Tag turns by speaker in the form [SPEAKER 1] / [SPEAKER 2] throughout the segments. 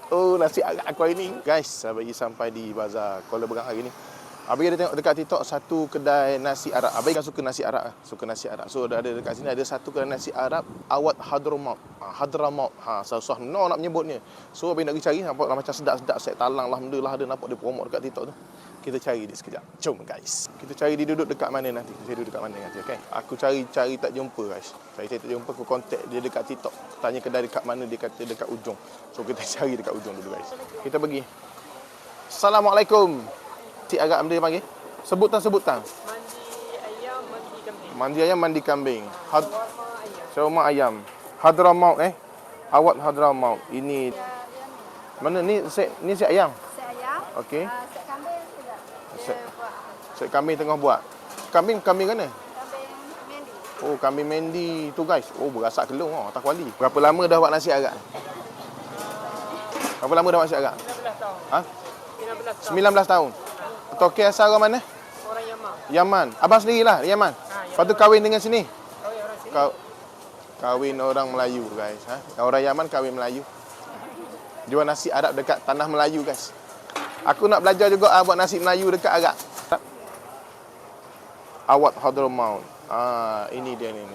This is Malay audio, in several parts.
[SPEAKER 1] Oh, nasi arak aku hari ni. Guys, saya bagi sampai di Bazar Kuala Berang hari ni. Abang ada tengok dekat TikTok satu kedai nasi Arab. Abang kan suka nasi Arab, suka nasi Arab. So ada dekat sini ada satu kedai nasi Arab Awad Hadramaut. Hadramaut. Susah nak menyebutnya. So abang nak pergi cari nampak macam sedap-sedap set talang, alhamdulillah ada nampak dia promote dekat TikTok tu. Kita cari dia sekejap. Jom guys. Kita cari dia duduk dekat mana nanti. Dia duduk dekat mana nanti, okey. Aku cari tak jumpa guys. Saya tak jumpa, aku contact dia dekat TikTok. Tanya kedai dekat mana, dia kata dekat ujung. So kita cari dekat ujung dulu guys. Kita pergi. Assalamualaikum. Cik agak dia panggil. Sebutan.
[SPEAKER 2] Mandi ayam, mandi kambing.
[SPEAKER 1] Mandi ayam, mandi kambing.
[SPEAKER 2] Shawarma ayam.
[SPEAKER 1] Shawarma ayam. Hadramaut Awad Hadramaut. Ini mana ni set ayam.
[SPEAKER 3] Set ayam.
[SPEAKER 1] Okey.
[SPEAKER 3] Set kambing juga.
[SPEAKER 1] Set kambing tengah buat. Kambing mana?
[SPEAKER 3] Kambing mendi.
[SPEAKER 1] Oh, kambing mendi tu guys. Oh, berasak kelung atas kuali. Berapa lama dah buat nasi arak? Berapa lama dah buat nasi arak?
[SPEAKER 2] 19 tahun.
[SPEAKER 1] Ha?
[SPEAKER 2] 19 tahun.
[SPEAKER 1] 19 tahun. Tokey asal orang mana?
[SPEAKER 2] Orang Yaman.
[SPEAKER 1] Yaman. Abang sendirilah Yaman. Lepas tu kahwin dengan sini.
[SPEAKER 2] Kau yang orang sini.
[SPEAKER 1] Kahwin orang Melayu guys. Orang Yaman kahwin Melayu. Jual nasi Arab dekat tanah Melayu guys. Aku nak belajar juga buat nasi Melayu dekat Arab. Awad Hadramaut. Ini dia ni.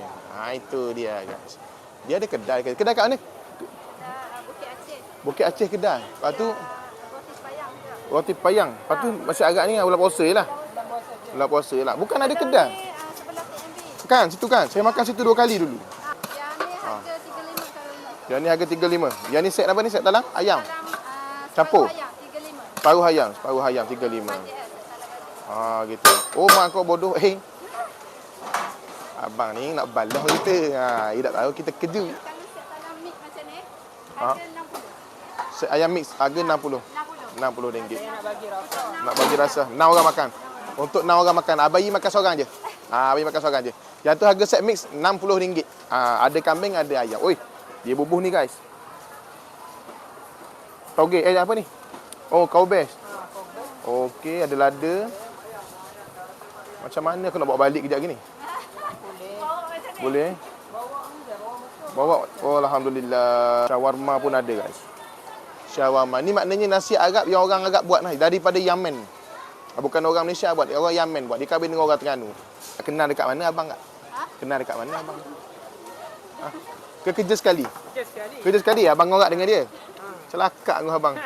[SPEAKER 1] Itu dia guys. Dia ada kedai. Kedai kat mana?
[SPEAKER 3] Bukit Aceh.
[SPEAKER 1] Bukit Aceh kedai. Lepas tu
[SPEAKER 3] Roti payang juga.
[SPEAKER 1] roti payang. Lepas tu nasi Arab ni bulan puasa je lah. Bulan puasa je lah. Bukan ada kedai.
[SPEAKER 3] Sebelah TMB.
[SPEAKER 1] Kan situ kan. Saya makan situ 2 kali dulu.
[SPEAKER 3] Yang ni harga 35 kalau nak.
[SPEAKER 1] Yang ni harga 35. Yang ni set apa ni? Set talang? Ayam. Campur.
[SPEAKER 3] Separuh ayam 35.
[SPEAKER 1] Separuh ayam 35.
[SPEAKER 3] Bajet salah
[SPEAKER 1] Gitu. Oh, mak kau bodoh. Abang ni nak balah kita. Dia tak tahu kita kerja.
[SPEAKER 3] Kalau set talang mix macam ni, harga 60.
[SPEAKER 1] Set ayam mix harga 60.
[SPEAKER 3] 60.
[SPEAKER 1] RM60.
[SPEAKER 2] Saya nak bagi rasa.
[SPEAKER 1] Nak bagi rasa. 6 orang makan. Untuk 6 orang makan. Abayi makan seorang je. Abayi makan seorang je. Yang tu harga set mix RM60. Ada kambing, ada ayam. Oi, dia bubuh ni guys. Tauge. Apa ni? Oh, kaubes. Okey, ada lada. Macam mana aku nak bawa balik kejap gini? Boleh. Bawa. Oh, alhamdulillah. Shawarma pun ada guys. Shawarma. Ni maknanya nasi Arab yang orang Arab buat lah. Daripada Yaman. Bukan orang Malaysia buat. Orang Yaman buat. Dia kahwin dengan orang Terengganu. Kenal dekat mana abang tak? Kenal dekat mana abang? Kerja sekali? Kerja sekali abang ngorak dengan dia? Celaka dengan abang.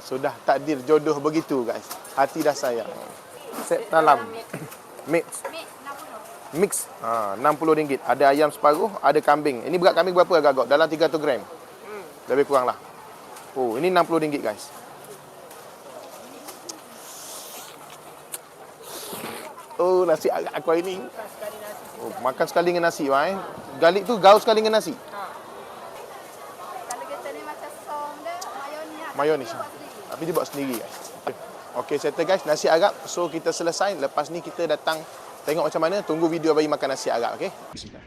[SPEAKER 1] Sudah takdir jodoh begitu guys. Hati dah sayang. Set talam. Mix. Mix. RM60. Ada ayam separuh, ada kambing. Ini berat kambing berapa agak-agak? Dalam 300 gram. Lebih kurang lah. Oh, ini RM60 guys. Oh, nasi arak aku hari ni. Oh, makan sekali dengan nasi, Garlic tu gaul sekali dengan nasi.
[SPEAKER 3] Kalau kita ni macam som dia,
[SPEAKER 1] Mayonis. Tapi dia buat sendiri guys. Okey, settle guys, nasi Arab. So kita selesai. Lepas ni kita datang tengok macam mana. Tunggu video bagi makan nasi Arab, okey? Bismillah.